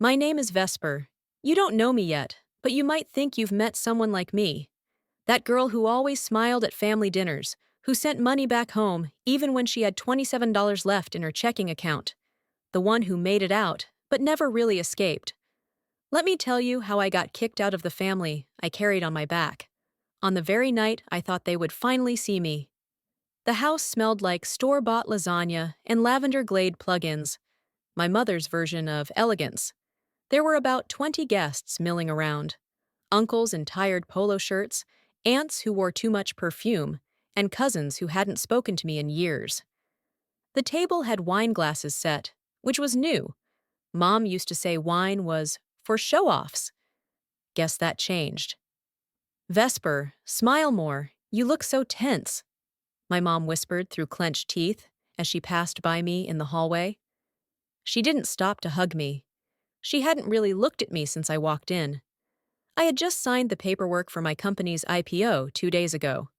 My name is Vesper. You don't know me yet, but you might think you've met someone like me. That girl who always smiled at family dinners, who sent money back home even when she had $27 left in her checking account. The one who made it out, but never really escaped. Let me tell you how I got kicked out of the family I carried on my back. On the very night I thought they would finally see me. The house smelled like store-bought lasagna and lavender Glade plug-ins, my mother's version of elegance. There were about 20 guests milling around. Uncles in tired polo shirts, aunts who wore too much perfume, and cousins who hadn't spoken to me in years. The table had wine glasses set, which was new. Mom used to say wine was for show-offs. Guess that changed. Vesper, smile more. You look so tense, my mom whispered through clenched teeth as she passed by me in the hallway. She didn't stop to hug me. She hadn't really looked at me since I walked in. I had just signed the paperwork for my company's IPO 2 days ago.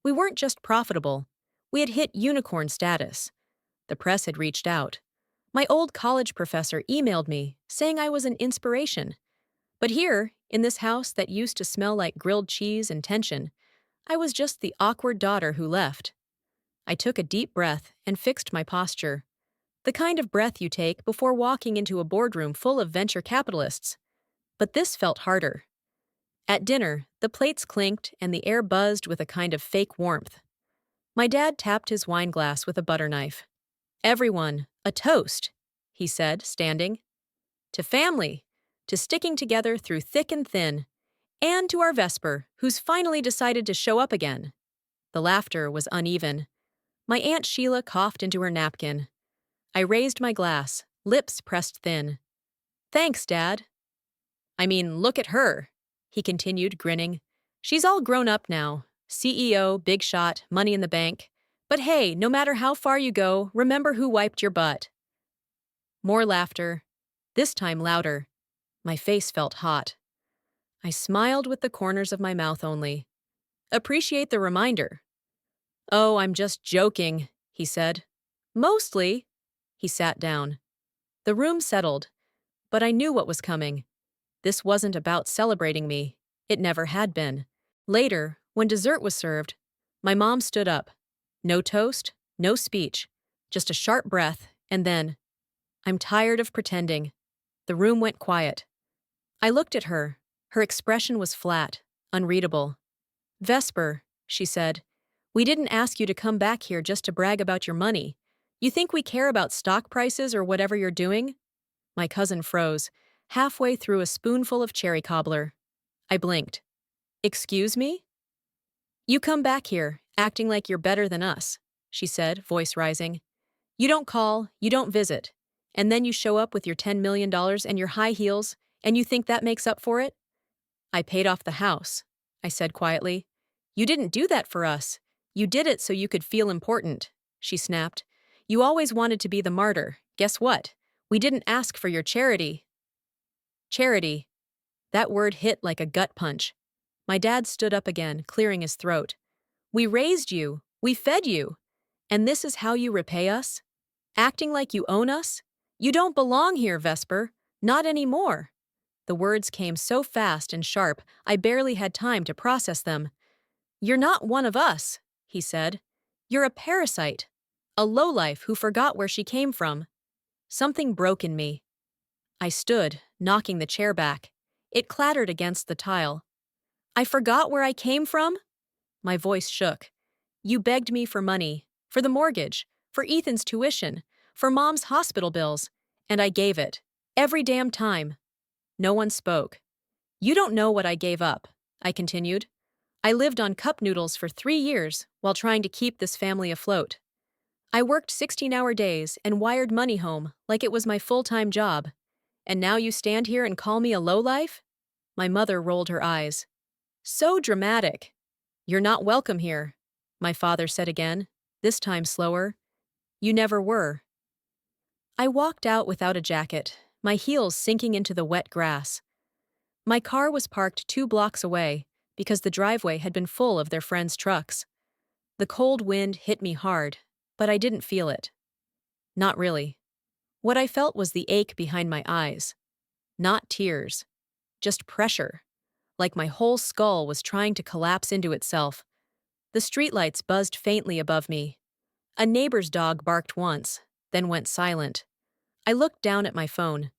We weren't just profitable. We had hit unicorn status. The press had reached out. My old college professor emailed me, saying I was an inspiration. But here, in this house that used to smell like grilled cheese and tension, I was just the awkward daughter who left. I took a deep breath and fixed my posture. The kind of breath you take before walking into a boardroom full of venture capitalists. But this felt harder. At dinner, the plates clinked and the air buzzed with a kind of fake warmth. My dad tapped his wine glass with a butter knife. "Everyone, a toast," he said, standing. "To family, to sticking together through thick and thin, and to our Vesper, who's finally decided to show up again." The laughter was uneven. My Aunt Sheila coughed into her napkin. I raised my glass, lips pressed thin. "Thanks, Dad." "I mean, look at her," he continued, grinning. "She's all grown up now. CEO, big shot, money in the bank. But hey, no matter how far you go, remember who wiped your butt." More laughter, this time louder. My face felt hot. I smiled with the corners of my mouth only. "Appreciate the reminder." "Oh, I'm just joking," he said. "Mostly." He sat down. The room settled, but I knew what was coming. This wasn't about celebrating me. It never had been. Later, when dessert was served, my mom stood up. No toast, no speech, just a sharp breath, and then, "I'm tired of pretending." The room went quiet. I looked at her. Her expression was flat, unreadable. "Vesper," she said, "we didn't ask you to come back here just to brag about your money. You think we care about stock prices or whatever you're doing?" My cousin froze, halfway through a spoonful of cherry cobbler. I blinked. "Excuse me?" "You come back here, acting like you're better than us," she said, voice rising. "You don't call, you don't visit, and then you show up with your $10 million and your high heels, and you think that makes up for it?" "I paid off the house," I said quietly. "You didn't do that for us. You did it so you could feel important," she snapped. "You always wanted to be the martyr. Guess what? We didn't ask for your charity." Charity. That word hit like a gut punch. My dad stood up again, clearing his throat. "We raised you. We fed you. And this is how you repay us? Acting like you own us? You don't belong here, Vesper. Not anymore." The words came so fast and sharp, I barely had time to process them. "You're not one of us," he said. "You're a parasite. A lowlife who forgot where she came from." Something broke in me. I stood, knocking the chair back. It clattered against the tile. "I forgot where I came from?" My voice shook. "You begged me for money, for the mortgage, for Ethan's tuition, for Mom's hospital bills, and I gave it. Every damn time." No one spoke. "You don't know what I gave up," I continued. "I lived on cup noodles for 3 years while trying to keep this family afloat. I worked 16-hour days and wired money home like it was my full-time job. And now you stand here and call me a lowlife?" My mother rolled her eyes. "So dramatic." "You're not welcome here," my father said again, this time slower. "You never were." I walked out without a jacket, my heels sinking into the wet grass. My car was parked 2 blocks away because the driveway had been full of their friends' trucks. The cold wind hit me hard, but I didn't feel it. Not really. What I felt was the ache behind my eyes. Not tears, just pressure, like my whole skull was trying to collapse into itself. The streetlights buzzed faintly above me. A neighbor's dog barked once, then went silent. I looked down at my phone.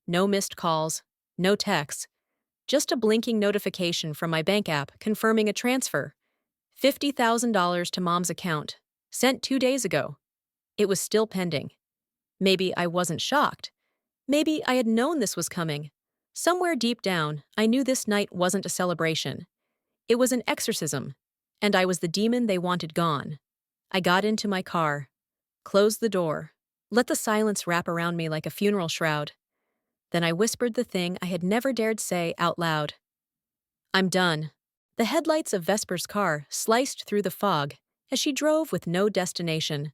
No missed calls, no texts, just a blinking notification from my bank app confirming a transfer. $50,000 to Mom's account, sent 2 days ago. It was still pending. Maybe I wasn't shocked. Maybe I had known this was coming. Somewhere deep down, I knew this night wasn't a celebration. It was an exorcism, and I was the demon they wanted gone. I got into my car, closed the door, let the silence wrap around me like a funeral shroud. Then I whispered the thing I had never dared say out loud. I'm done. The headlights of Vesper's car sliced through the fog as she drove with no destination.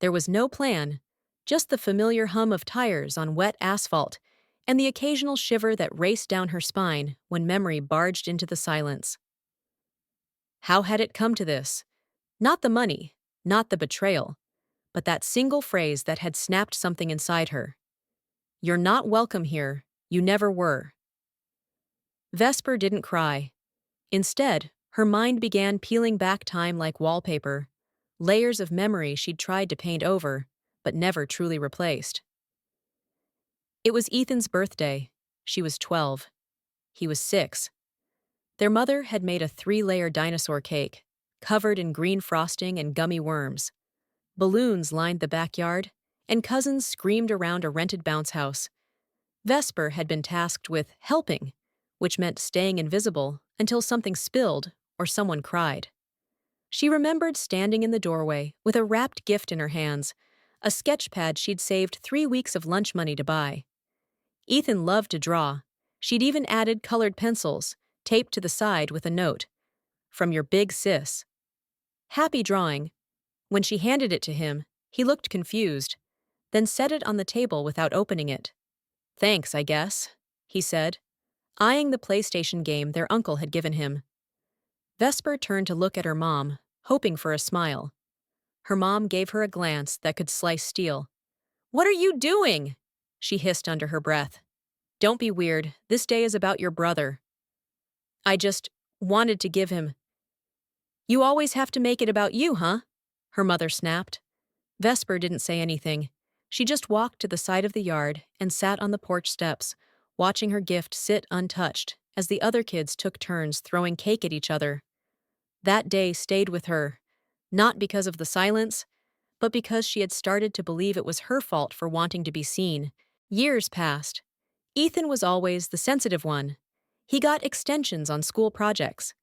There was no plan, just the familiar hum of tires on wet asphalt and the occasional shiver that raced down her spine when memory barged into the silence. How had it come to this? Not the money, not the betrayal, but that single phrase that had snapped something inside her. You're not welcome here, you never were. Vesper didn't cry. Instead, her mind began peeling back time like wallpaper, layers of memory she'd tried to paint over, but never truly replaced. It was Ethan's birthday. She was 12. He was 6. Their mother had made a 3-layer dinosaur cake, covered in green frosting and gummy worms. Balloons lined the backyard, and cousins screamed around a rented bounce house. Vesper had been tasked with helping, which meant staying invisible until something spilled or someone cried. She remembered standing in the doorway with a wrapped gift in her hands, a sketch pad she'd saved 3 weeks of lunch money to buy. Ethan loved to draw. She'd even added colored pencils, taped to the side with a note, "From your big sis." Happy drawing. When she handed it to him, he looked confused, then set it on the table without opening it. Thanks, I guess, he said, eyeing the PlayStation game their uncle had given him. Vesper turned to look at her mom, hoping for a smile. Her mom gave her a glance that could slice steel. "What are you doing?" she hissed under her breath. "Don't be weird. This day is about your brother." "I just wanted to give him." "You always have to make it about you, huh?" her mother snapped. Vesper didn't say anything. She just walked to the side of the yard and sat on the porch steps, watching her gift sit untouched as the other kids took turns throwing cake at each other. That day stayed with her, not because of the silence, but because she had started to believe it was her fault for wanting to be seen. Years passed. Ethan was always the sensitive one. He got extensions on school projects.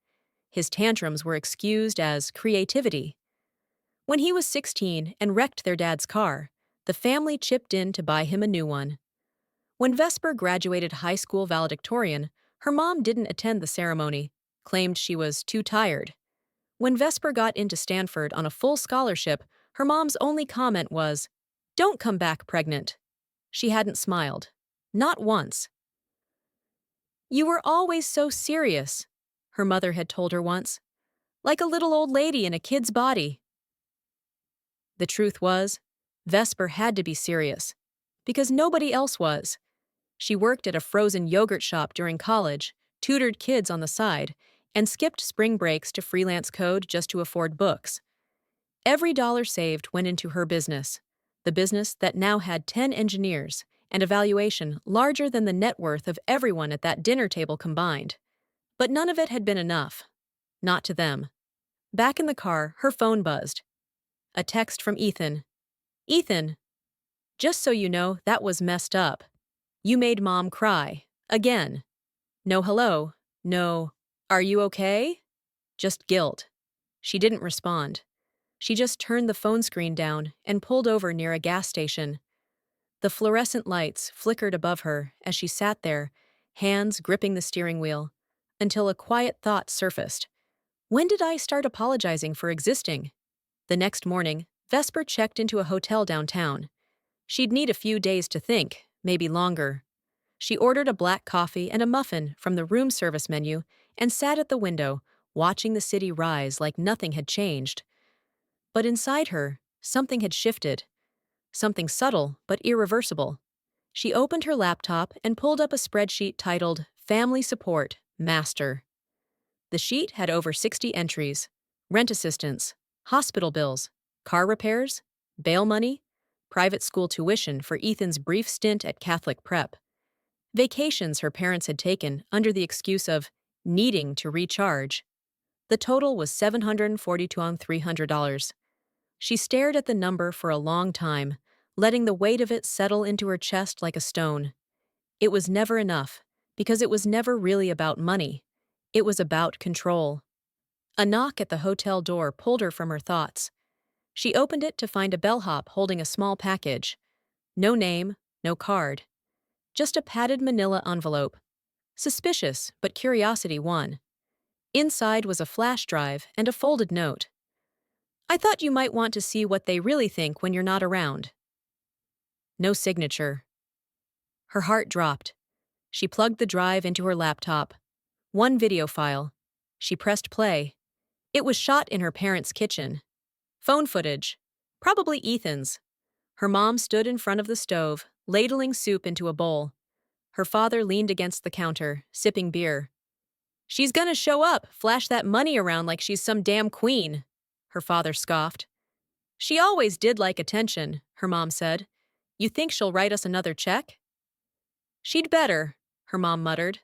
His tantrums were excused as creativity. When he was 16 and wrecked their dad's car, the family chipped in to buy him a new one. When Vesper graduated high school valedictorian, her mom didn't attend the ceremony, claimed she was too tired. When Vesper got into Stanford on a full scholarship, her mom's only comment was, "Don't come back pregnant." She hadn't smiled. Not once. "You were always so serious," her mother had told her once. "Like a little old lady in a kid's body." The truth was, Vesper had to be serious, because nobody else was. She worked at a frozen yogurt shop during college, tutored kids on the side, and skipped spring breaks to freelance code just to afford books. Every dollar saved went into her business, the business that now had 10 engineers and a valuation larger than the net worth of everyone at that dinner table combined. But none of it had been enough. Not to them. Back in the car, her phone buzzed. A text from Ethan. "Ethan, just so you know, that was messed up. You made Mom cry. Again. No hello. No, are you okay? Just guilt." She didn't respond. She just turned the phone screen down and pulled over near a gas station. The fluorescent lights flickered above her as she sat there, hands gripping the steering wheel, until a quiet thought surfaced. When did I start apologizing for existing? The next morning, Vesper checked into a hotel downtown. She'd need a few days to think, maybe longer. She ordered a black coffee and a muffin from the room service menu and sat at the window, watching the city rise like nothing had changed. But inside her, something had shifted. Something subtle but irreversible. She opened her laptop and pulled up a spreadsheet titled Family Support, Master. The sheet had over 60 entries: rent assistance, hospital bills, car repairs, bail money, private school tuition for Ethan's brief stint at Catholic prep, vacations her parents had taken under the excuse of needing to recharge. The total was $742,300. She stared at the number for a long time, letting the weight of it settle into her chest like a stone. It was never enough, because it was never really about money. It was about control. A knock at the hotel door pulled her from her thoughts. She opened it to find a bellhop holding a small package. No name, no card. Just a padded manila envelope. Suspicious, but curiosity won. Inside was a flash drive and a folded note. "I thought you might want to see what they really think when you're not around." No signature. Her heart dropped. She plugged the drive into her laptop. One video file. She pressed play. It was shot in her parents' kitchen. Phone footage. Probably Ethan's. Her mom stood in front of the stove, ladling soup into a bowl. Her father leaned against the counter, sipping beer. "She's gonna show up, flash that money around like she's some damn queen," her father scoffed. "She always did like attention," her mom said. "You think she'll write us another check?" "She'd better," her mom muttered.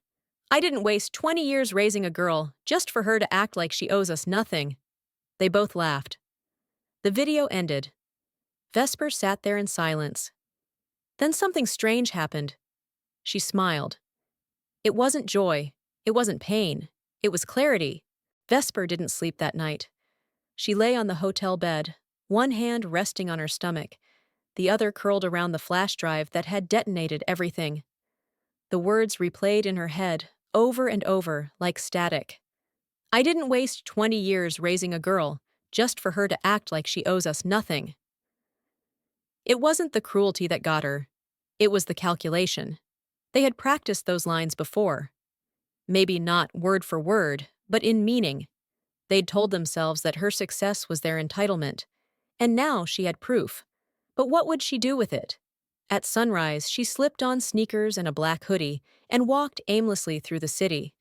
"I didn't waste 20 years raising a girl just for her to act like she owes us nothing." They both laughed. The video ended. Vesper sat there in silence. Then something strange happened. She smiled. It wasn't joy. It wasn't pain. It was clarity. Vesper didn't sleep that night. She lay on the hotel bed, one hand resting on her stomach, the other curled around the flash drive that had detonated everything. The words replayed in her head, over and over, like static. "I didn't waste 20 years raising a girl just for her to act like she owes us nothing." It wasn't the cruelty that got her. It was the calculation. They had practiced those lines before. Maybe not word for word, but in meaning. They'd told themselves that her success was their entitlement. And now she had proof. But what would she do with it? At sunrise, she slipped on sneakers and a black hoodie and walked aimlessly through the city.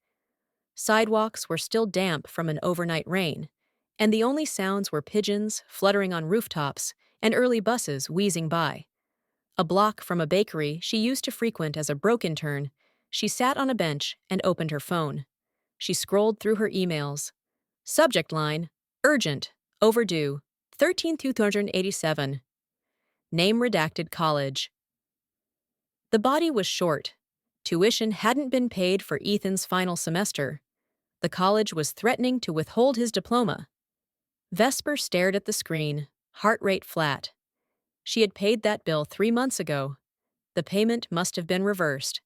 Sidewalks were still damp from an overnight rain, and the only sounds were pigeons fluttering on rooftops and early buses wheezing by. A block from a bakery she used to frequent as a broke intern, she sat on a bench and opened her phone. She scrolled through her emails. Subject line: urgent, overdue, 13,287. Name redacted college. The body was short. Tuition hadn't been paid for Ethan's final semester. The college was threatening to withhold his diploma. Vesper stared at the screen, heart rate flat. She had paid that bill 3 months ago. The payment must have been reversed.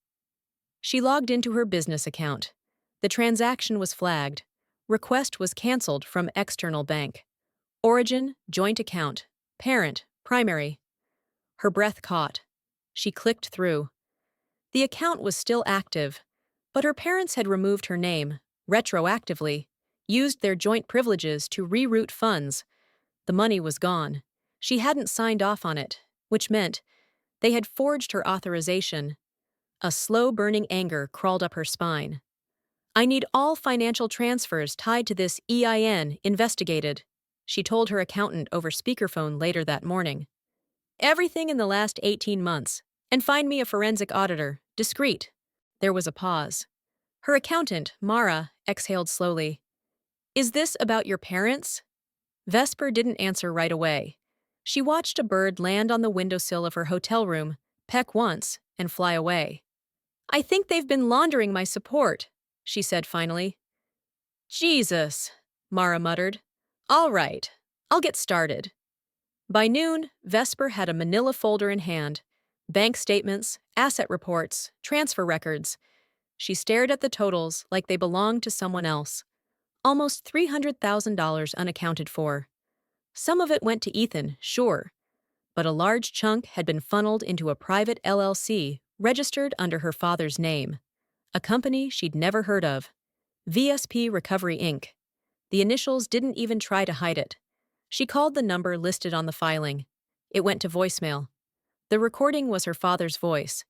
She logged into her business account. The transaction was flagged. Request was canceled from external bank. Origin, joint account. Parent, primary. Her breath caught. She clicked through. The account was still active, but her parents had removed her name, retroactively, used their joint privileges to reroute funds. The money was gone. She hadn't signed off on it, which meant they had forged her authorization. A slow-burning anger crawled up her spine. "I need all financial transfers tied to this EIN investigated," she told her accountant over speakerphone later that morning. "Everything in the last 18 months, and find me a forensic auditor, discreet." There was a pause. Her accountant, Mara, exhaled slowly. "Is this about your parents?" Vesper didn't answer right away. She watched a bird land on the windowsill of her hotel room, peck once, and fly away. "I think they've been laundering my support," she said finally. "Jesus," Mara muttered. "All right, I'll get started." By noon, Vesper had a manila folder in hand. Bank statements, asset reports, transfer records. She stared at the totals like they belonged to someone else. Almost $300,000 unaccounted for. Some of it went to Ethan, sure, but a large chunk had been funneled into a private LLC registered under her father's name. A company she'd never heard of. VSP Recovery Inc. The initials didn't even try to hide it. She called the number listed on the filing. It went to voicemail. The recording was her father's voice.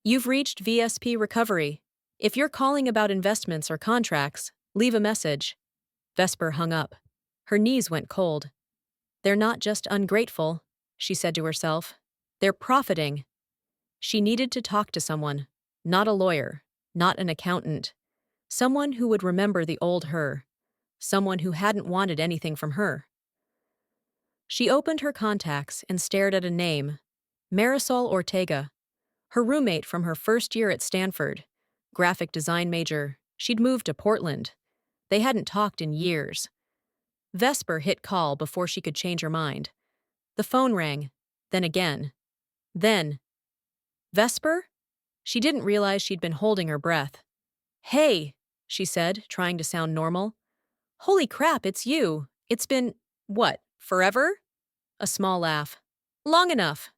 You've reached VSP Recovery. If you're calling about investments or contracts, leave a message. Vesper hung up. Her knees went cold. They're not just ungrateful, she said to herself. They're profiting. She needed to talk to someone, not a lawyer, not an accountant, someone who would remember the old her, someone who hadn't wanted anything from her. She opened her contacts and stared at a name, Marisol Ortega, her roommate from her first year at Stanford, graphic design major. She'd moved to Portland. They hadn't talked in years. Vesper hit call before she could change her mind. The phone rang, then again. Then. Vesper? She didn't realize she'd been holding her breath. Hey, she said, trying to sound normal. Holy crap, it's you. It's been, what, forever? A small laugh. Long enough.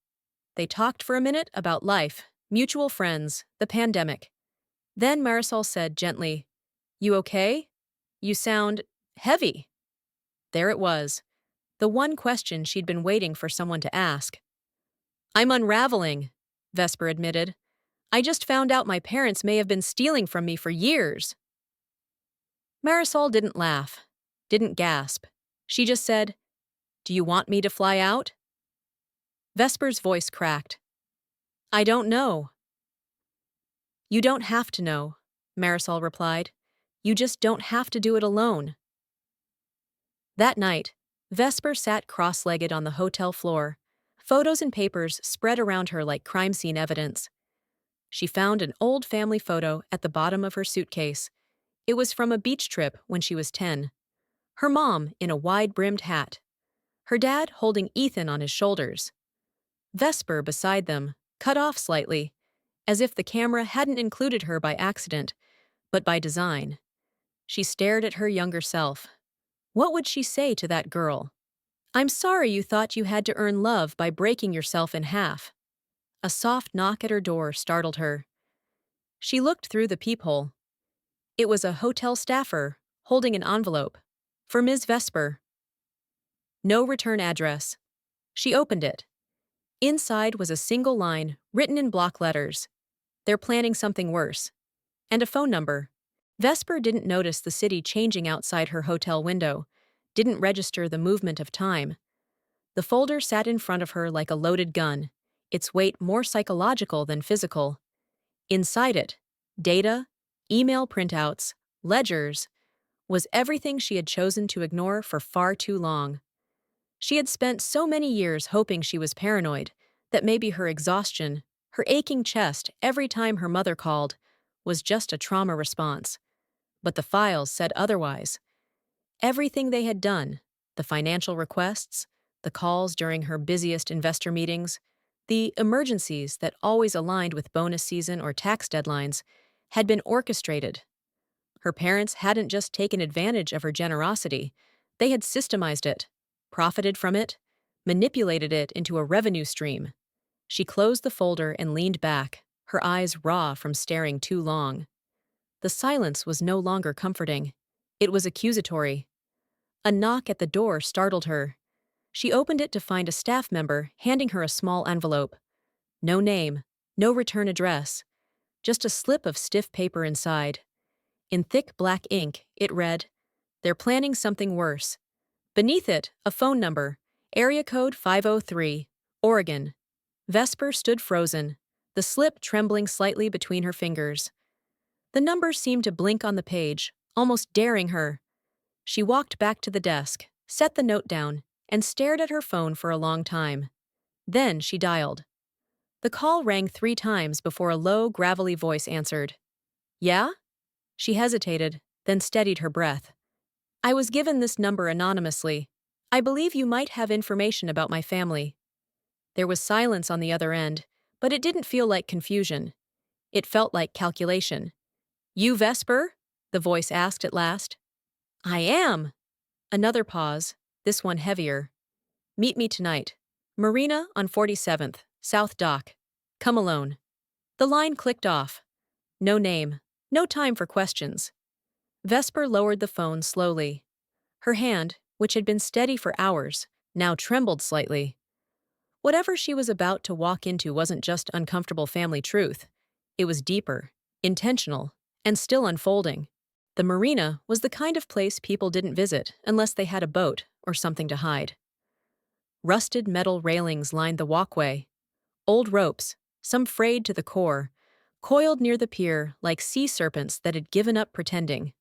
They talked for a minute about life, mutual friends, the pandemic. Then Marisol said gently, You okay? You sound heavy. There it was. The one question she'd been waiting for someone to ask. I'm unraveling, Vesper admitted. I just found out my parents may have been stealing from me for years. Marisol didn't laugh, didn't gasp. She just said, Do you want me to fly out? Vesper's voice cracked. I don't know. You don't have to know, Marisol replied. You just don't have to do it alone. That night, Vesper sat cross-legged on the hotel floor, photos and papers spread around her like crime scene evidence. She found an old family photo at the bottom of her suitcase. It was from a beach trip when she was 10. Her mom in a wide-brimmed hat. Her dad holding Ethan on his shoulders. Vesper beside them, cut off slightly, as if the camera hadn't included her by accident, but by design. She stared at her younger self. What would she say to that girl? I'm sorry you thought you had to earn love by breaking yourself in half. A soft knock at her door startled her. She looked through the peephole. It was a hotel staffer, holding an envelope. For Ms. Vesper. No return address. She opened it. Inside was a single line, written in block letters. They're planning something worse. And a phone number. Vesper didn't notice the city changing outside her hotel window, didn't register the movement of time. The folder sat in front of her like a loaded gun, its weight more psychological than physical. Inside it, data, email printouts, ledgers, was everything she had chosen to ignore for far too long. She had spent so many years hoping she was paranoid that maybe her exhaustion, her aching chest every time her mother called, was just a trauma response. But the files said otherwise. Everything they had done, the financial requests, the calls during her busiest investor meetings, the emergencies that always aligned with bonus season or tax deadlines, had been orchestrated. Her parents hadn't just taken advantage of her generosity, they had systemized it, profited from it, manipulated it into a revenue stream. She closed the folder and leaned back, her eyes raw from staring too long. The silence was no longer comforting. It was accusatory. A knock at the door startled her. She opened it to find a staff member handing her a small envelope. No name, no return address, just a slip of stiff paper inside. In thick black ink, it read, They're planning something worse. Beneath it, a phone number, area code 503, Oregon. Vesper stood frozen, the slip trembling slightly between her fingers. The number seemed to blink on the page, almost daring her. She walked back to the desk, set the note down, and stared at her phone for a long time. Then she dialed. The call rang 3 times before a low, gravelly voice answered. Yeah? She hesitated, then steadied her breath. I was given this number anonymously. I believe you might have information about my family. There was silence on the other end, but it didn't feel like confusion. It felt like calculation. You Vesper? The voice asked at last. I am. Another pause, this one heavier. Meet me tonight. Marina on 47th, South Dock. Come alone. The line clicked off. No name, no time for questions. Vesper lowered the phone slowly. Her hand, which had been steady for hours, now trembled slightly. Whatever she was about to walk into wasn't just uncomfortable family truth. It was deeper, intentional, and still unfolding. The marina was the kind of place people didn't visit unless they had a boat or something to hide. Rusted metal railings lined the walkway. Old ropes, some frayed to the core, coiled near the pier like sea serpents that had given up pretending.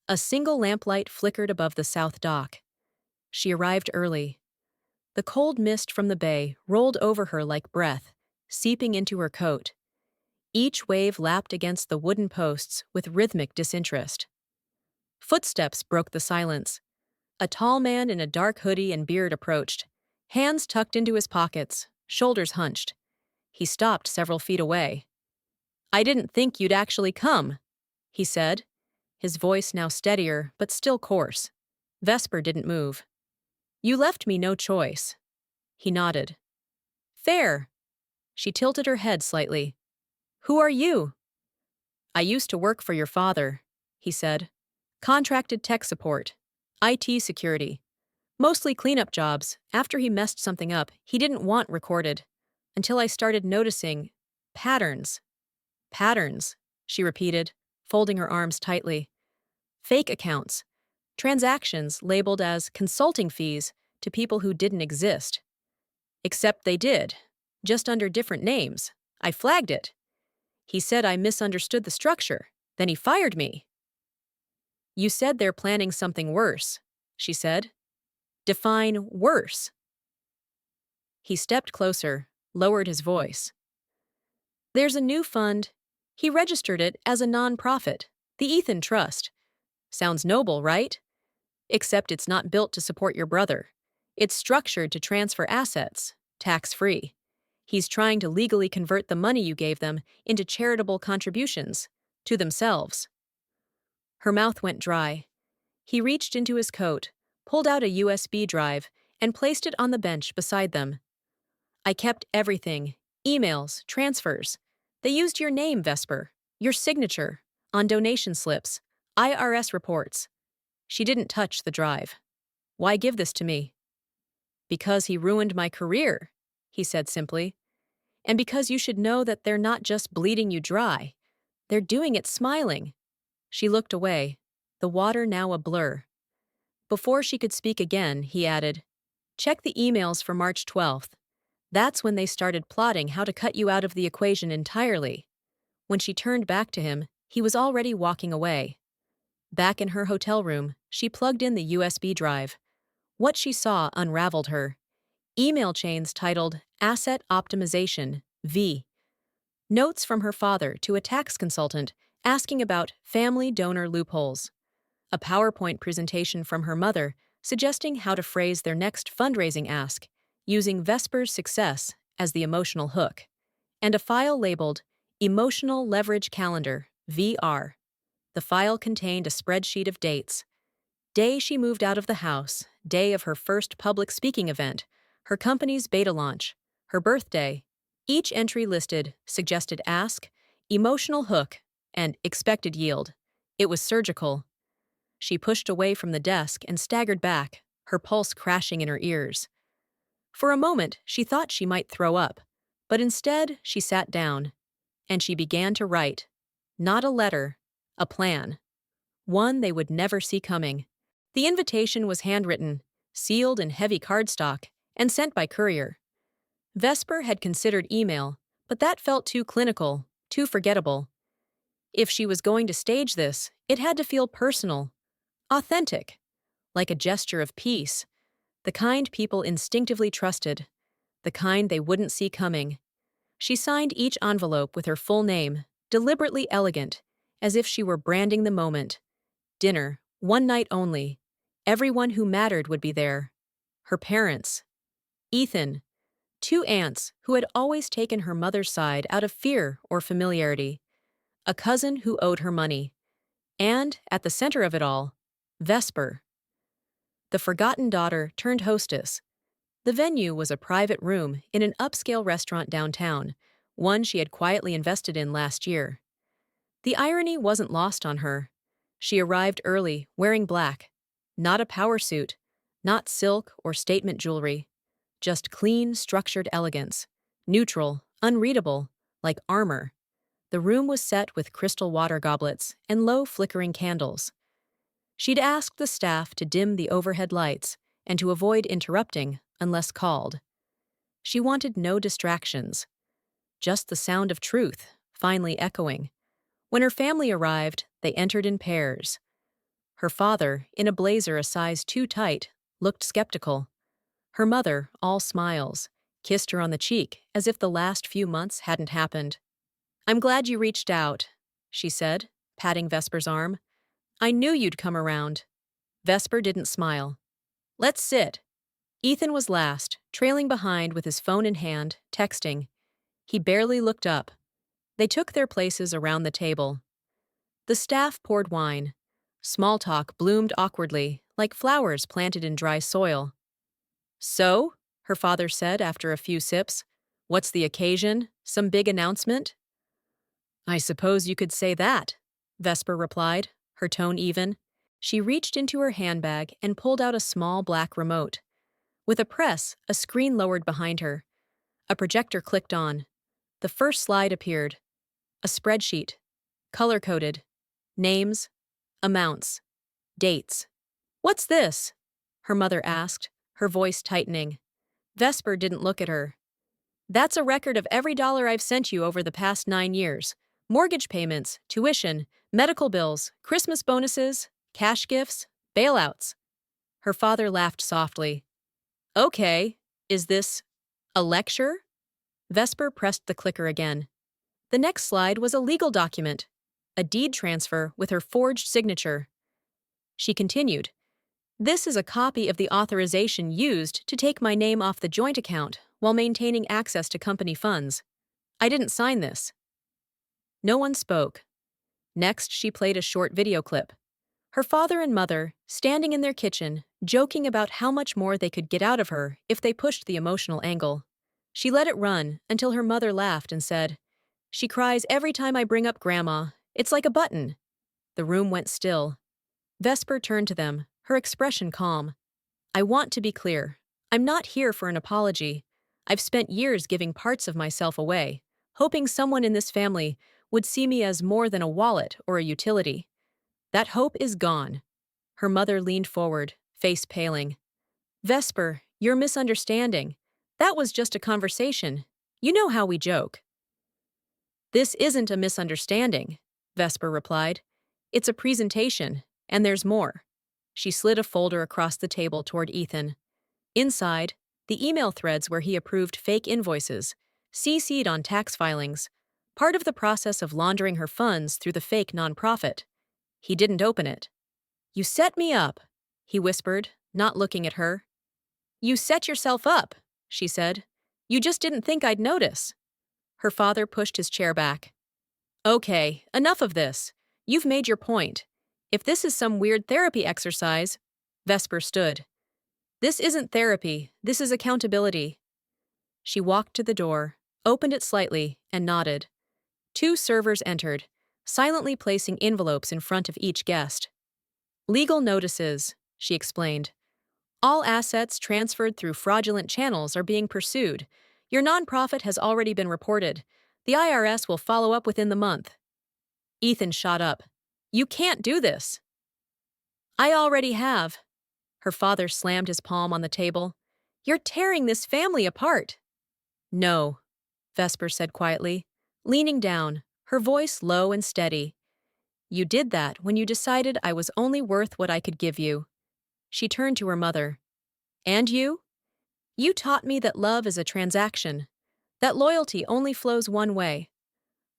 A single lamplight flickered above the south dock. She arrived early. The cold mist from the bay rolled over her like breath, seeping into her coat. Each wave lapped against the wooden posts with rhythmic disinterest. Footsteps broke the silence. A tall man in a dark hoodie and beard approached, hands tucked into his pockets, shoulders hunched. He stopped several feet away. "I didn't think you'd actually come," he said, his voice now steadier but still coarse. Vesper didn't move. "You left me no choice." He nodded. "Fair." She tilted her head slightly. "Who are you?" "I used to work for your father," he said. "Contracted tech support. IT security. Mostly cleanup jobs. After he messed something up he didn't want recorded. Until I started noticing patterns." "Patterns," she repeated, folding her arms tightly. "Fake accounts. Transactions labeled as consulting fees to people who didn't exist. Except they did, just under different names. I flagged it. He said I misunderstood the structure. Then he fired me." "You said they're planning something worse," she said. "Define worse." He stepped closer, lowered his voice. "There's a new fund. He registered it as a non-profit, the Ethan Trust. Sounds noble, right? Except it's not built to support your brother. It's structured to transfer assets, tax-free. He's trying to legally convert the money you gave them into charitable contributions, to themselves." Her mouth went dry. He reached into his coat, pulled out a USB drive, and placed it on the bench beside them. "I kept everything, emails, transfers. They used your name, Vesper, your signature, on donation slips, IRS reports." She didn't touch the drive. "Why give this to me?" "Because he ruined my career," he said simply. "And because you should know that they're not just bleeding you dry. They're doing it smiling." She looked away, the water now a blur. Before she could speak again, he added, "Check the emails for March 12th. That's when they started plotting how to cut you out of the equation entirely." When she turned back to him, he was already walking away. Back in her hotel room, she plugged in the USB drive. What she saw unraveled her. Email chains titled Asset Optimization, V. Notes from her father to a tax consultant asking about family donor loopholes. A PowerPoint presentation from her mother suggesting how to phrase their next fundraising ask, using Vesper's success as the emotional hook. And a file labeled Emotional Leverage Calendar, VR. The file contained a spreadsheet of dates. Day she moved out of the house, day of her first public speaking event, her company's beta launch, her birthday. Each entry listed suggested ask, emotional hook, and expected yield. It was surgical. She pushed away from the desk and staggered back, her pulse crashing in her ears. For a moment, she thought she might throw up, but instead she sat down, and she began to write. Not a letter, a plan. One they would never see coming. The invitation was handwritten, sealed in heavy cardstock, and sent by courier. Vesper had considered email, but that felt too clinical, too forgettable. If she was going to stage this, it had to feel personal, authentic, like a gesture of peace, the kind people instinctively trusted, the kind they wouldn't see coming. She signed each envelope with her full name, deliberately elegant, as if she were branding the moment. Dinner, one night only. Everyone who mattered would be there. Her parents. Ethan. 2 aunts who had always taken her mother's side out of fear or familiarity. A cousin who owed her money. And, at the center of it all, Vesper. The forgotten daughter turned hostess. The venue was a private room in an upscale restaurant downtown, one she had quietly invested in last year. The irony wasn't lost on her. She arrived early, wearing black. Not a power suit, not silk or statement jewelry. Just clean, structured elegance. Neutral, unreadable, like armor. The room was set with crystal water goblets and low flickering candles. She'd asked the staff to dim the overhead lights and to avoid interrupting unless called. She wanted no distractions, just the sound of truth, finally echoing. When her family arrived, they entered in pairs. Her father, in a blazer a size too tight, looked skeptical. Her mother, all smiles, kissed her on the cheek as if the last few months hadn't happened. "I'm glad you reached out," she said, patting Vesper's arm. "I knew you'd come around." Vesper didn't smile. "Let's sit." Ethan was last, trailing behind with his phone in hand, texting. He barely looked up. They took their places around the table. The staff poured wine. Small talk bloomed awkwardly, like flowers planted in dry soil. "So," her father said after a few sips, "what's the occasion? Some big announcement?" "I suppose you could say that," Vesper replied, her tone even. She reached into her handbag and pulled out a small black remote. With a press, a screen lowered behind her. A projector clicked on. The first slide appeared. A spreadsheet. Color-coded. Names. Amounts. Dates. "What's this?" her mother asked, her voice tightening. Vesper didn't look at her. "That's a record of every dollar I've sent you over the past 9 years. Mortgage payments, tuition, medical bills, Christmas bonuses, cash gifts, bailouts." Her father laughed softly. "Okay, is this a lecture?" Vesper pressed the clicker again. The next slide was a legal document, a deed transfer with her forged signature. She continued, "This is a copy of the authorization used to take my name off the joint account while maintaining access to company funds. I didn't sign this." No one spoke. Next, she played a short video clip. Her father and mother, standing in their kitchen, joking about how much more they could get out of her if they pushed the emotional angle. She let it run until her mother laughed and said, "She cries every time I bring up Grandma. It's like a button." The room went still. Vesper turned to them, her expression calm. "I want to be clear. I'm not here for an apology. I've spent years giving parts of myself away, hoping someone in this family would see me as more than a wallet or a utility. That hope is gone." Her mother leaned forward, face paling. "Vesper, you're misunderstanding. That was just a conversation. You know how we joke." "This isn't a misunderstanding," Vesper replied. "It's a presentation, and there's more." She slid a folder across the table toward Ethan. Inside, the email threads where he approved fake invoices, CC'd on tax filings, part of the process of laundering her funds through the fake nonprofit. He didn't open it. "You set me up," he whispered, not looking at her. "You set yourself up," she said. "You just didn't think I'd notice." Her father pushed his chair back. "Okay, enough of this. You've made your point. If this is some weird therapy exercise—" Vesper stood. "This isn't therapy, this is accountability." She walked to the door, opened it slightly, and nodded. 2 servers entered, silently placing envelopes in front of each guest. "Legal notices," she explained. "All assets transferred through fraudulent channels are being pursued. Your nonprofit has already been reported. The IRS will follow up within the month." Ethan shot up. "You can't do this." "I already have." Her father slammed his palm on the table. "You're tearing this family apart." "No," Vesper said quietly, leaning down, her voice low and steady. "You did that when you decided I was only worth what I could give you." She turned to her mother. "And you? You taught me that love is a transaction, that loyalty only flows one way.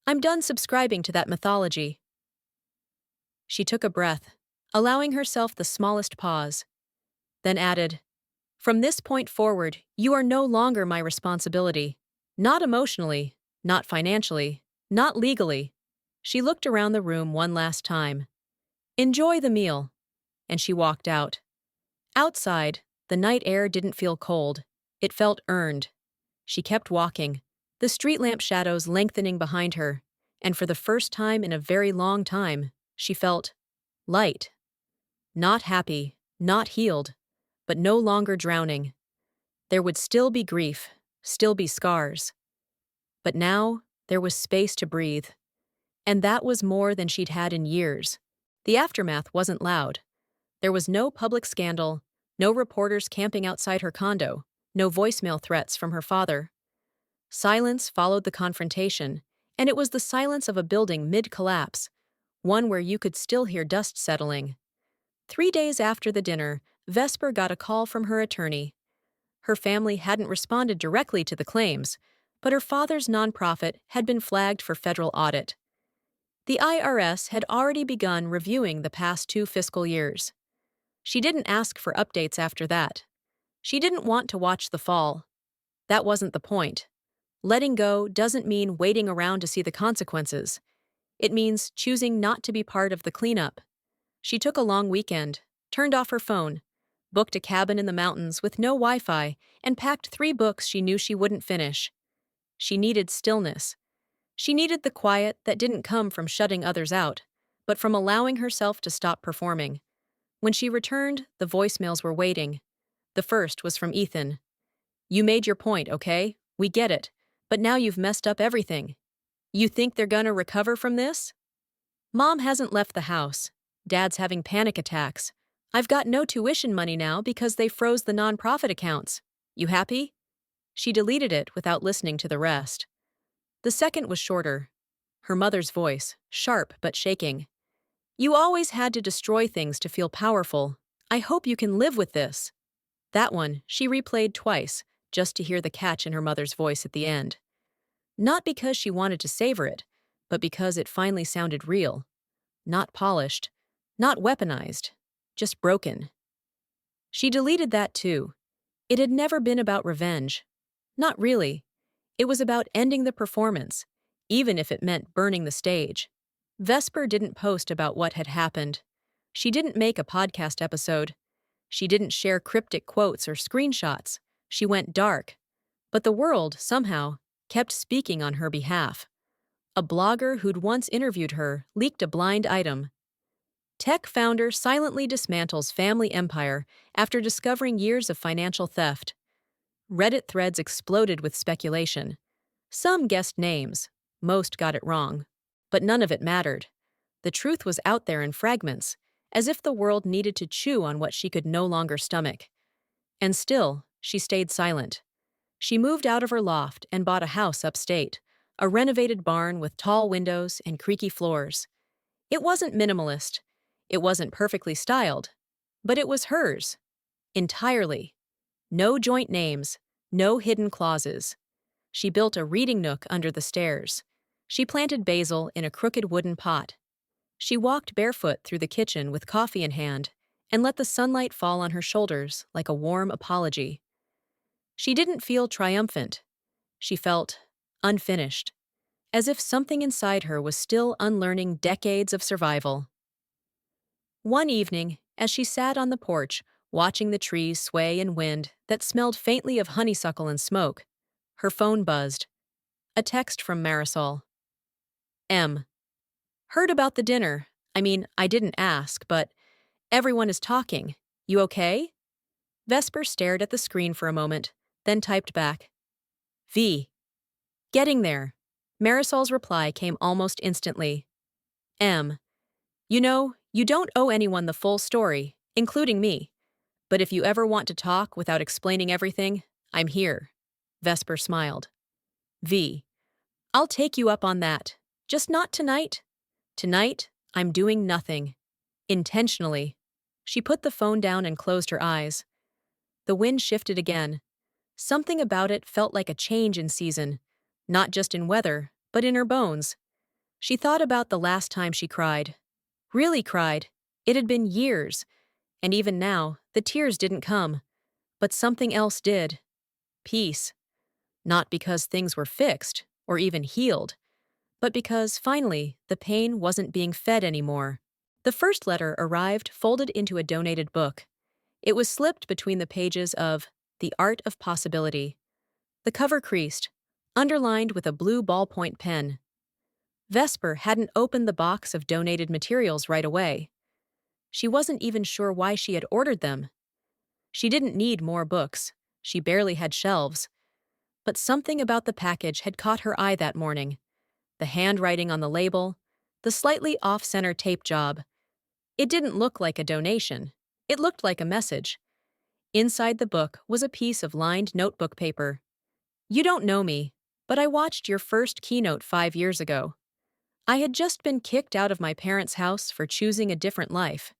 I'm done subscribing to that mythology." She took a breath, allowing herself the smallest pause, then added, "From this point forward, you are no longer my responsibility. Not emotionally, not financially, not legally." She looked around the room one last time. "Enjoy the meal." And she walked out. Outside, the night air didn't feel cold. It felt earned. She kept walking, the street lamp shadows lengthening behind her, and for the first time in a very long time, she felt light. Not happy, not healed, but no longer drowning. There would still be grief, still be scars. But now, there was space to breathe. And that was more than she'd had in years. The aftermath wasn't loud. There was no public scandal, no reporters camping outside her condo, no voicemail threats from her father. Silence followed the confrontation, and it was the silence of a building mid-collapse, one where you could still hear dust settling. 3 days after the dinner, Vesper got a call from her attorney. Her family hadn't responded directly to the claims, but her father's nonprofit had been flagged for federal audit. The IRS had already begun reviewing the past 2 fiscal years. She didn't ask for updates after that. She didn't want to watch the fall. That wasn't the point. Letting go doesn't mean waiting around to see the consequences. It means choosing not to be part of the cleanup. She took a long weekend, turned off her phone, booked a cabin in the mountains with no Wi-Fi, and packed 3 books she knew she wouldn't finish. She needed stillness. She needed the quiet that didn't come from shutting others out, but from allowing herself to stop performing. When she returned, the voicemails were waiting. The first was from Ethan. "You made your point, okay? We get it. But now you've messed up everything. You think they're gonna recover from this? Mom hasn't left the house. Dad's having panic attacks. I've got no tuition money now because they froze the nonprofit accounts. You happy?" She deleted it without listening to the rest. The second was shorter. Her mother's voice, sharp but shaking. "You always had to destroy things to feel powerful. I hope you can live with this." That one she replayed twice, just to hear the catch in her mother's voice at the end. Not because she wanted to savor it, but because it finally sounded real. Not polished, not weaponized, just broken. She deleted that too. It had never been about revenge. Not really. It was about ending the performance, even if it meant burning the stage. Vesper didn't post about what had happened. She didn't make a podcast episode. She didn't share cryptic quotes or screenshots. She went dark. But the world, somehow, kept speaking on her behalf. A blogger who'd once interviewed her leaked a blind item. Tech founder silently dismantles family empire after discovering years of financial theft. Reddit threads exploded with speculation. Some guessed names. Most got it wrong. But none of it mattered. The truth was out there in fragments, as if the world needed to chew on what she could no longer stomach. And still, she stayed silent. She moved out of her loft and bought a house upstate, a renovated barn with tall windows and creaky floors. It wasn't minimalist. It wasn't perfectly styled. But it was hers. Entirely. No joint names, no hidden clauses. She built a reading nook under the stairs. She planted basil in a crooked wooden pot. She walked barefoot through the kitchen with coffee in hand and let the sunlight fall on her shoulders like a warm apology. She didn't feel triumphant. She felt unfinished, as if something inside her was still unlearning decades of survival. One evening, as she sat on the porch, watching the trees sway in wind that smelled faintly of honeysuckle and smoke, her phone buzzed. A text from Marisol. M. "Heard about the dinner. I didn't ask, but everyone is talking. You okay?" Vesper stared at the screen for a moment, then typed back. V. "Getting there." Marisol's reply came almost instantly. M. "You know, you don't owe anyone the full story, including me. But if you ever want to talk without explaining everything, I'm here." Vesper smiled. V. "I'll take you up on that. Just not tonight. Tonight, I'm doing nothing. Intentionally." She put the phone down and closed her eyes. The wind shifted again. Something about it felt like a change in season, not just in weather, but in her bones. She thought about the last time she cried. Really cried. It had been years, and even now, the tears didn't come. But something else did. Peace. Not because things were fixed, or even healed, but because, finally, the pain wasn't being fed anymore. The first letter arrived folded into a donated book. It was slipped between the pages of The Art of Possibility. The cover creased, underlined with a blue ballpoint pen. Vesper hadn't opened the box of donated materials right away. She wasn't even sure why she had ordered them. She didn't need more books. She barely had shelves. But something about the package had caught her eye that morning. The handwriting on the label, the slightly off-center tape job. It didn't look like a donation. It looked like a message. Inside the book was a piece of lined notebook paper. You don't know me, but I watched your first keynote 5 years ago. I had just been kicked out of my parents' house for choosing a different life.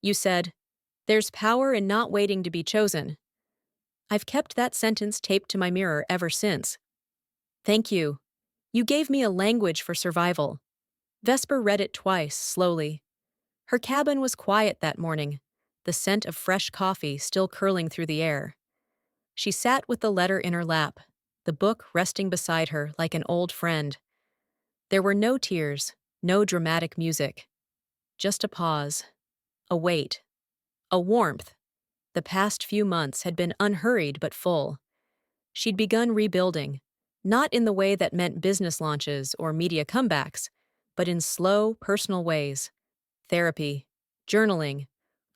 You said, "There's power in not waiting to be chosen." I've kept that sentence taped to my mirror ever since. Thank you. You gave me a language for survival. Vesper read it twice, slowly. Her cabin was quiet that morning, the scent of fresh coffee still curling through the air. She sat with the letter in her lap, the book resting beside her like an old friend. There were no tears, no dramatic music. Just a pause, a wait, a warmth. The past few months had been unhurried but full. She'd begun rebuilding, not in the way that meant business launches or media comebacks, but in slow, personal ways. Therapy, journaling,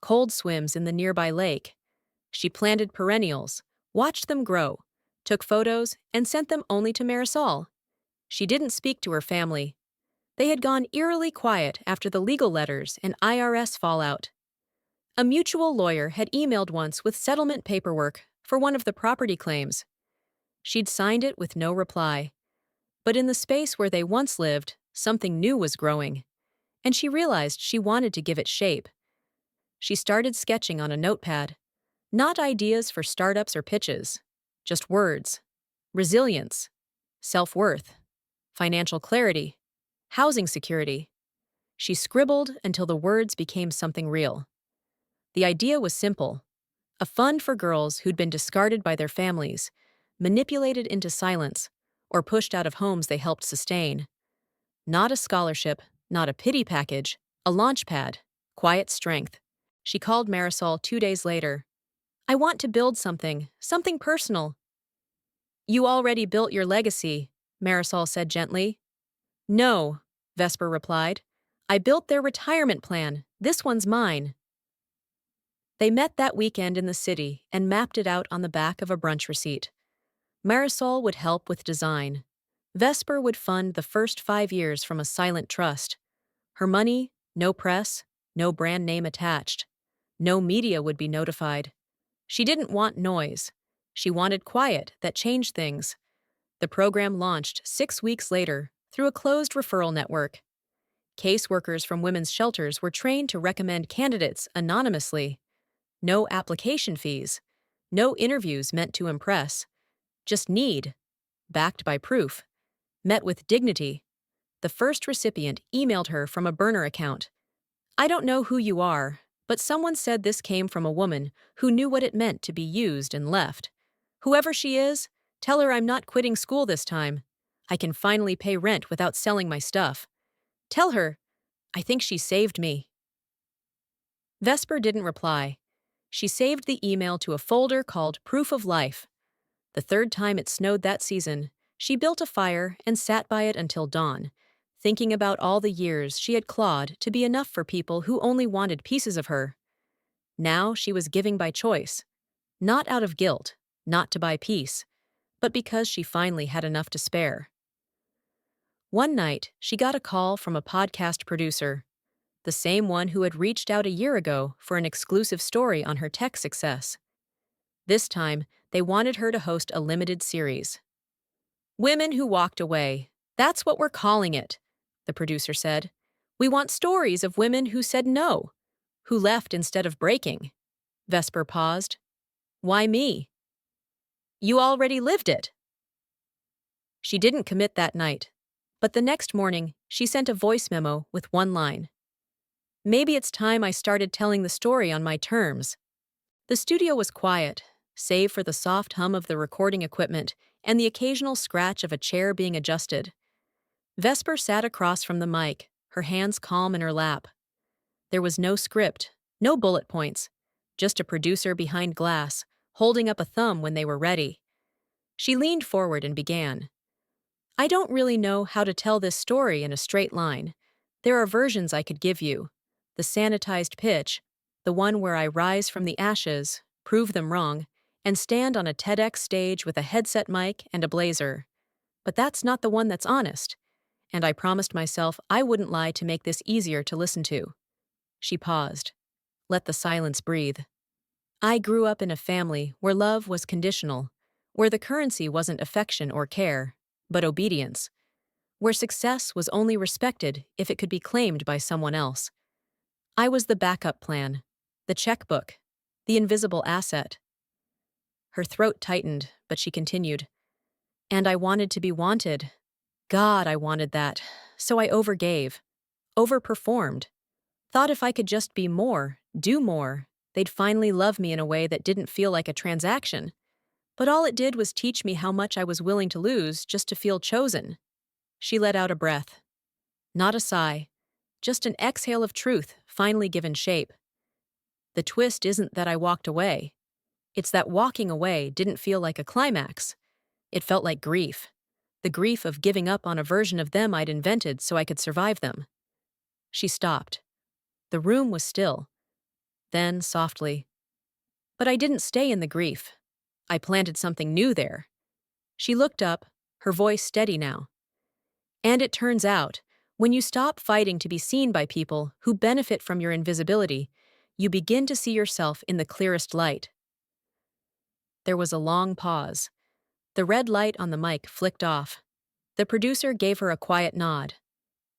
cold swims in the nearby lake. She planted perennials, watched them grow, took photos, and sent them only to Marisol. She didn't speak to her family. They had gone eerily quiet after the legal letters and IRS fallout. A mutual lawyer had emailed once with settlement paperwork for one of the property claims. She'd signed it with no reply. But in the space where they once lived, something new was growing, and she realized she wanted to give it shape. She started sketching on a notepad. Not ideas for startups or pitches, just words. Resilience, self-worth, financial clarity, housing security. She scribbled until the words became something real. The idea was simple: a fund for girls who'd been discarded by their families, manipulated into silence, or pushed out of homes they helped sustain. Not a scholarship, not a pity package, a launch pad, quiet strength. She called Marisol 2 days later. I want to build something personal. You already built your legacy, Marisol said gently. No, Vesper replied. I built their retirement plan. This one's mine. They met that weekend in the city and mapped it out on the back of a brunch receipt. Marisol would help with design. Vesper would fund the first 5 years from a silent trust. Her money, no press, no brand name attached. No media would be notified. She didn't want noise. She wanted quiet that changed things. The program launched 6 weeks later through a closed referral network. Caseworkers from women's shelters were trained to recommend candidates anonymously. No application fees. No interviews meant to impress. Just need. Backed by proof. Met with dignity. The first recipient emailed her from a burner account. I don't know who you are, but someone said this came from a woman who knew what it meant to be used and left. Whoever she is, tell her I'm not quitting school this time. I can finally pay rent without selling my stuff. Tell her, I think she saved me. Vesper didn't reply. She saved the email to a folder called Proof of Life. The third time it snowed that season, she built a fire and sat by it until dawn, thinking about all the years she had clawed to be enough for people who only wanted pieces of her. Now she was giving by choice. Not out of guilt, not to buy peace, but because she finally had enough to spare. One night, she got a call from a podcast producer, the same one who had reached out a year ago for an exclusive story on her tech success. This time, they wanted her to host a limited series. Women Who Walked Away. That's what we're calling it, the producer said. We want stories of women who said no, who left instead of breaking. Vesper paused. Why me? You already lived it. She didn't commit that night, but the next morning, she sent a voice memo with one line. Maybe it's time I started telling the story on my terms. The studio was quiet, save for the soft hum of the recording equipment and the occasional scratch of a chair being adjusted. Vesper sat across from the mic, her hands calm in her lap. There was no script, no bullet points, just a producer behind glass, holding up a thumb when they were ready. She leaned forward and began. I don't really know how to tell this story in a straight line. There are versions I could give you. The sanitized pitch, the one where I rise from the ashes, prove them wrong, and stand on a TEDx stage with a headset mic and a blazer. But that's not the one that's honest. and I promised myself I wouldn't lie to make this easier to listen to. She paused. Let the silence breathe. I grew up in a family where love was conditional, where the currency wasn't affection or care, but obedience, where success was only respected if it could be claimed by someone else. I was the backup plan, the checkbook, the invisible asset. Her throat tightened, but she continued. And I wanted to be wanted. God, I wanted that. So I overgave, overperformed. Thought if I could just be more, do more, they'd finally love me in a way that didn't feel like a transaction. But all it did was teach me how much I was willing to lose just to feel chosen. She let out a breath. Not a sigh, just an exhale of truth finally given shape. The twist isn't that I walked away. It's that walking away didn't feel like a climax. It felt like grief. The grief of giving up on a version of them I'd invented so I could survive them. She stopped. The room was still. Then, softly. But I didn't stay in the grief. I planted something new there. She looked up, her voice steady now. And it turns out, when you stop fighting to be seen by people who benefit from your invisibility, you begin to see yourself in the clearest light. There was a long pause. The red light on the mic flicked off. The producer gave her a quiet nod.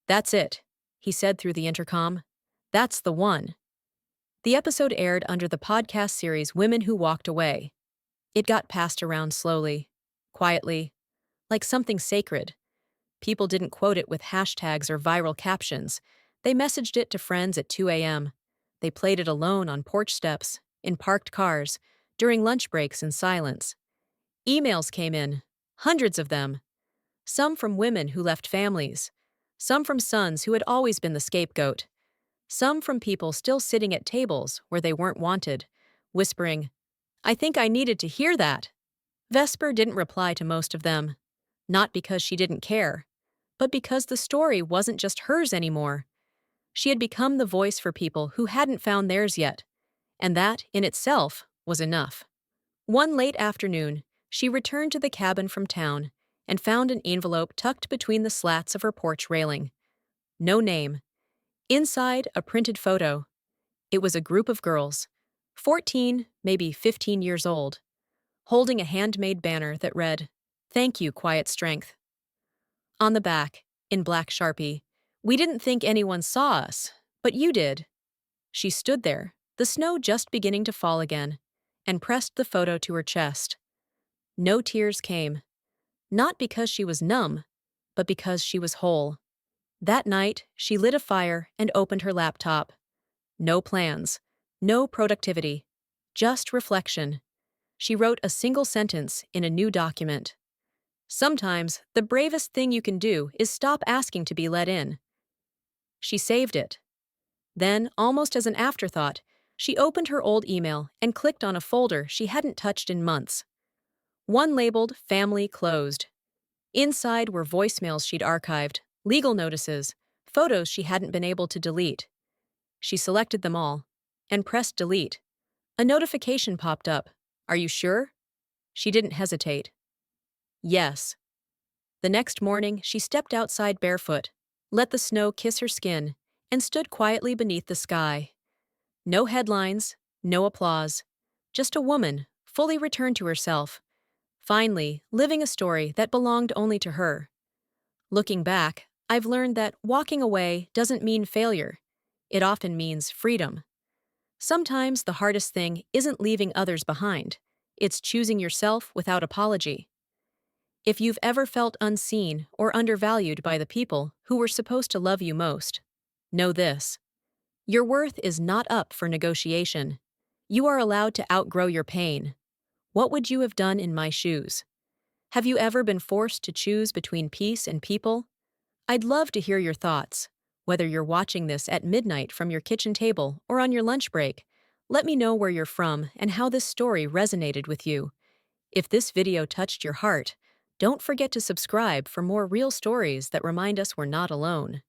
That's it, he said through the intercom. That's the one. The episode aired under the podcast series Women Who Walked Away. It got passed around slowly, quietly, like something sacred. People didn't quote it with hashtags or viral captions. They messaged it to friends at 2 a.m. They played it alone on porch steps, in parked cars, during lunch breaks in silence. Emails came in, hundreds of them. Some from women who left families. Some from sons who had always been the scapegoat. Some from people still sitting at tables where they weren't wanted, whispering, I think I needed to hear that. Vesper didn't reply to most of them. Not because she didn't care, but because the story wasn't just hers anymore. She had become the voice for people who hadn't found theirs yet, and that, in itself, was enough. One late afternoon, she returned to the cabin from town and found an envelope tucked between the slats of her porch railing. No name. Inside, a printed photo. It was a group of girls, 14, maybe 15 years old, holding a handmade banner that read, Thank you, Quiet Strength. On the back, in black Sharpie, we didn't think anyone saw us, but you did. She stood there, the snow just beginning to fall again, and pressed the photo to her chest. No tears came. Not because she was numb, but because she was whole. That night, she lit a fire and opened her laptop. No plans, no productivity, just reflection. She wrote a single sentence in a new document. Sometimes, the bravest thing you can do is stop asking to be let in. She saved it. Then, almost as an afterthought, she opened her old email and clicked on a folder she hadn't touched in months. One labeled Family Closed. Inside were voicemails she'd archived, legal notices, photos she hadn't been able to delete. She selected them all and pressed delete. A notification popped up. Are you sure? She didn't hesitate. Yes. The next morning, she stepped outside barefoot, let the snow kiss her skin, and stood quietly beneath the sky. No headlines, no applause. Just a woman, fully returned to herself. Finally, living a story that belonged only to her. Looking back, I've learned that walking away doesn't mean failure. It often means freedom. Sometimes the hardest thing isn't leaving others behind. It's choosing yourself without apology. If you've ever felt unseen or undervalued by the people who were supposed to love you most, know this. Your worth is not up for negotiation. You are allowed to outgrow your pain. What would you have done in my shoes? Have you ever been forced to choose between peace and people? I'd love to hear your thoughts. Whether you're watching this at midnight from your kitchen table or on your lunch break, let me know where you're from and how this story resonated with you. If this video touched your heart, don't forget to subscribe for more real stories that remind us we're not alone.